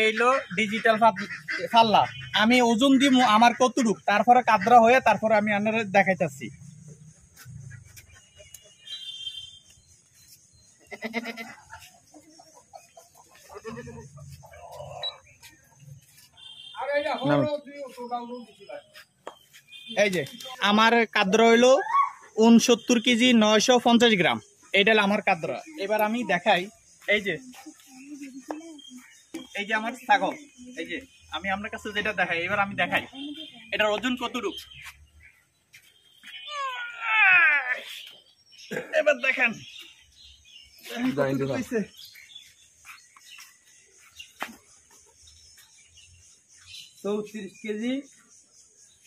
এইলো digital পাল্লা আমি ওজন দিব আমার কতটুক তারপরে কাদরা হয়ে তারপরে আমি আপনারা দেখাইতেছি। এই যে আমার কাদরা হইলো 69 কেজি 950 গ্রাম, এইটা আমার কাদরা। এবার আমি দেখাই, এই যে আমার ছাগল, এই যে আমি আপনার কাছে যেটা দেখাই, এবার আমি দেখাই এটার ওজন কতটুকু। এবার দেখেন 34 কেজি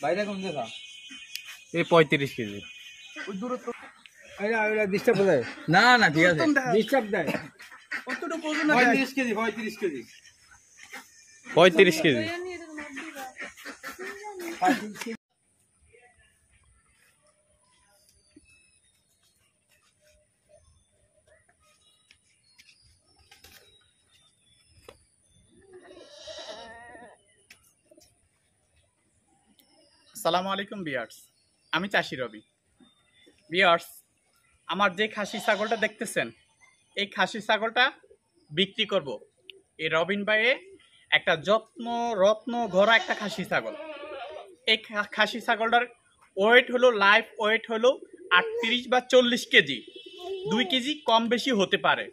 বাইরে কম দেখা, এই 35 কেজি ডিস্টার্ব দেয় না, না ঠিক আছে ডিস্টার্ব দেয়। কতটুকু ওজন? 35 কেজি 35 কেজি 35 কেজি। আসসালামু আলাইকুম ভিউয়ার্স, আমি চাষি রবি। ভিউয়ার্স, আমার যে খাসি ছাগলটা দেখতেছেন, এই খাসি ছাগলটা বিক্রি করব। এই রবিন ভাইয়ে একটা রত্ন ঘোরা একটা খাসি ছাগল। এই খাসি ছাগলটার ওয়েট হলো, লাইভ ওয়েট হলো 38 বা 40 কেজি, 2 কেজি কম বেশি হতে পারে।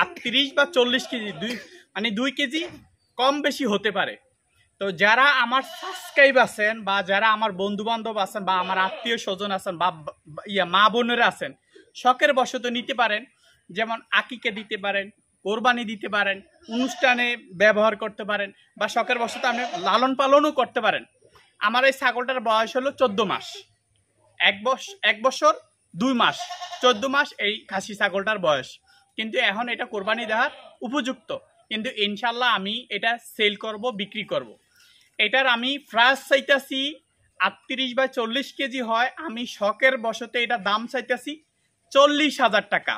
38 বা 40 কেজি, 2 কেজি কম বেশি হতে পারে। তো যারা আমার সাবস্ক্রাইব আছেন বা যারা আমার বন্ধু বান্ধব আছেন বা আমার আত্মীয় স্বজন আছেন বা মা বোনেরা আছেন, শখের বশত নিতে পারেন। যেমন আকিকে দিতে পারেন, কোরবানি দিতে পারেন, অনুষ্ঠানে ব্যবহার করতে পারেন, বা শখের বশত আপনি লালন পালনও করতে পারেন। আমার এই ছাগলটার বয়স হলো 14 মাস, 1 বছর 2 মাস, 14 মাস এই খাসি ছাগলটার বয়স। কিন্তু এখন এটা কোরবানি দেওয়ার উপযুক্ত, কিন্তু ইনশাল্লাহ আমি এটা সেল করব, বিক্রি করব। এটার আমি প্রাইস চাইতেছি 38 বা 40 কেজি হয়, আমি শখের বশতে এটা দাম চাইতেছি 40,000 টাকা।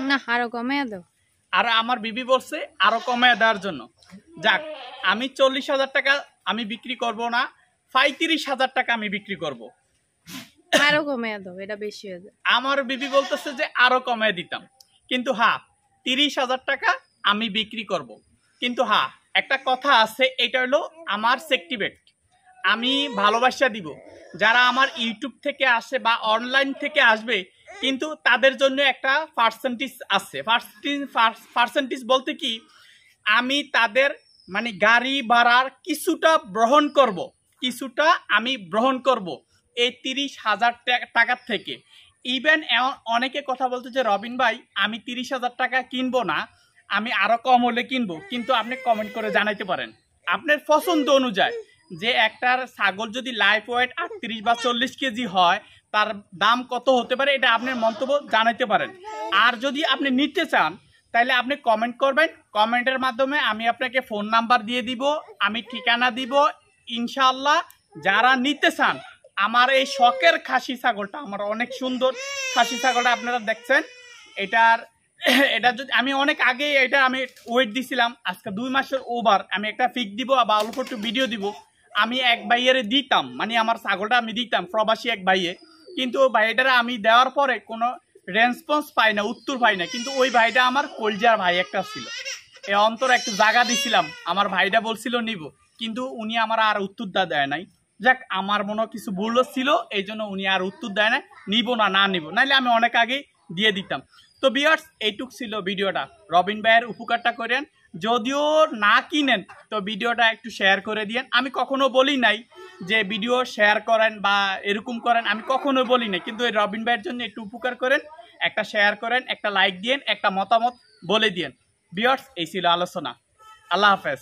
না আরো কমে দাও। আর আমার বিবি বলছে আরো কমে দেওয়ার জন্য। যাক, আমি 40,000 টাকা আমি বিক্রি করব না, 35,000 টাকা আমি বিক্রি করব। আরো কমে দাও, এটা বেশি হয়ে যায়। আমার বিবি বলতেছে যে আরো কমে দিতাম, কিন্তু হ্যাঁ 30,000 টাকা আমি বিক্রি করব। কিন্তু হ্যাঁ একটা কথা আছে, এটা হলো আমার সেক্টিভেট, আমি ভালোবাসা দিব। যারা আমার ইউটিউব থেকে আসে বা অনলাইন থেকে আসবে, কিন্তু তাদের জন্য একটা পার্সেন্টেজ আছে। পার্সেন্টেজ বলতে কি, আমি তাদের মানে গাড়ি ভাড়ার কিছুটা আমি গ্রহণ করব এই 30,000 টাকার থেকে। ইভেন অনেকে কথা বলতে যে রবিন ভাই আমি 30,000 টাকা কিনবো না, আমি আরো কম হলে কিনবো। কিন্তু আপনি কমেন্ট করে জানাইতে পারেন আপনার পছন্দ অনুযায়ী যে একটার ছাগল যদি লাইভ ওয়েট 38 বা 40 কেজি হয়, তার দাম কত হতে পারে, এটা আপনার মন্তব্য জানাইতে পারেন। আর যদি আপনি নিতে চান তাহলে আপনি কমেন্ট করবেন, কমেন্টের মাধ্যমে আমি আপনাকে ফোন নাম্বার দিয়ে দিব, আমি ঠিকানা দিব। ইনশাআল্লাহ যারা নিতে চান, আমার এই শখের খাসি ছাগলটা, আমার অনেক সুন্দর খাসি ছাগলটা আপনারা দেখছেন, এটা যদি আমি অনেক আগে এটা আমি ওয়েট দিছিলাম, আজকে 2 মাসের ওভার। আমি একটা ফিক দিব বা অল্প একটু ভিডিও দিব। আমি এক ভাইয়ের দিতাম, মানে আমার ছাগলটা আমি দিতাম প্রবাসী এক ভাইয়ে, কিন্তু ওই ভাইটারা আমি দেওয়ার পরে কোনো রেসপন্স পাই না, উত্তর পাই না। কিন্তু ওই ভাইটা আমার কলজার ভাই একটা ছিল, এই অন্তর একটু জায়গা দিছিলাম, আমার ভাইটা বলছিল নিব, কিন্তু উনি আমার আর উত্তর দেয় নাই। যাক, আমার মনে কিছু ভুল ছিল, এই জন্য উনি আর উত্তর দেয় না, নিব না নিব, নাইলে আমি অনেক আগেই দিয়ে দিতাম। তো ভিউয়ার্স, এইটুক ছিল ভিডিওটা। রবিন ভাইয়ের উপকারটা করেন, যদিও না কিনেন তো ভিডিওটা একটু শেয়ার করে দিয়েন। আমি কখনো বলি নাই যে ভিডিও শেয়ার করেন বা এরকম করেন, আমি কখনো বলি নাই, কিন্তু এই রবিন ভাইয়ের জন্য একটু উপকার করেন, একটা শেয়ার করেন, একটা লাইক দিয়েন, একটা মতামত বলে দিয়েন। ভিউয়ার্স, এই ছিল আলোচনা। আল্লাহ হাফেজ।